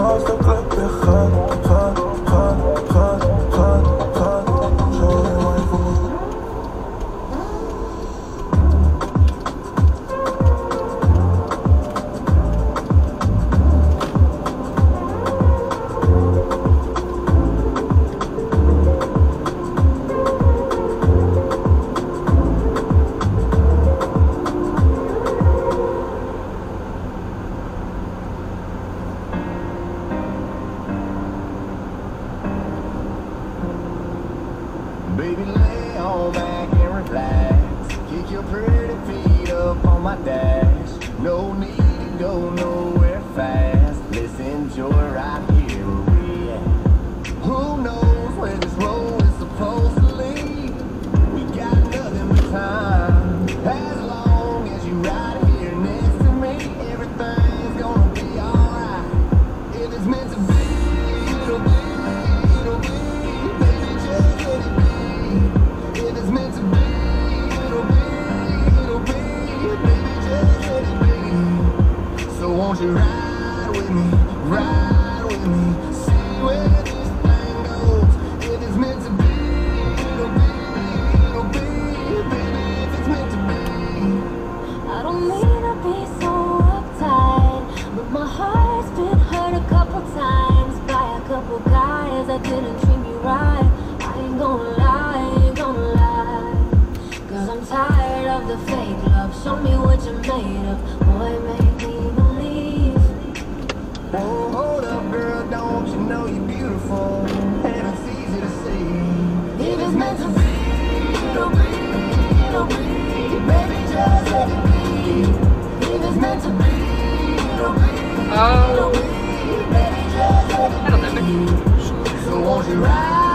Als de club weer gaat. Show je mijn voet. Baby, lay on back and relax. Kick your pretty feet up on my dash. No need to go nowhere fast. Let's enjoy right here where we at. Who knows where this road is supposed to lead? We got nothing but time. As long as you right here next to me, everything's gonna be alright. If it's meant to be, it'll be. Baby, just let it be. If it's meant to be, it'll be. Baby, just let it be. So won't you ride with me, see where this thing goes. If it's meant to be, it'll be. Baby, if it's meant to be. I don't mean to be so uptight, but my heart's been hurt a couple times by a couple guys that didn't treat me right. I ain't gonna lie, cause I'm tired of the fake love. Show me what you're made of, boy, make me believe. Oh, hold up, girl, don't you know you're beautiful? And it's easy to see. If it's meant to be, it'll be. Baby, just let it be. If it's meant to be, it'll be. Baby, just let it be. So won't you ride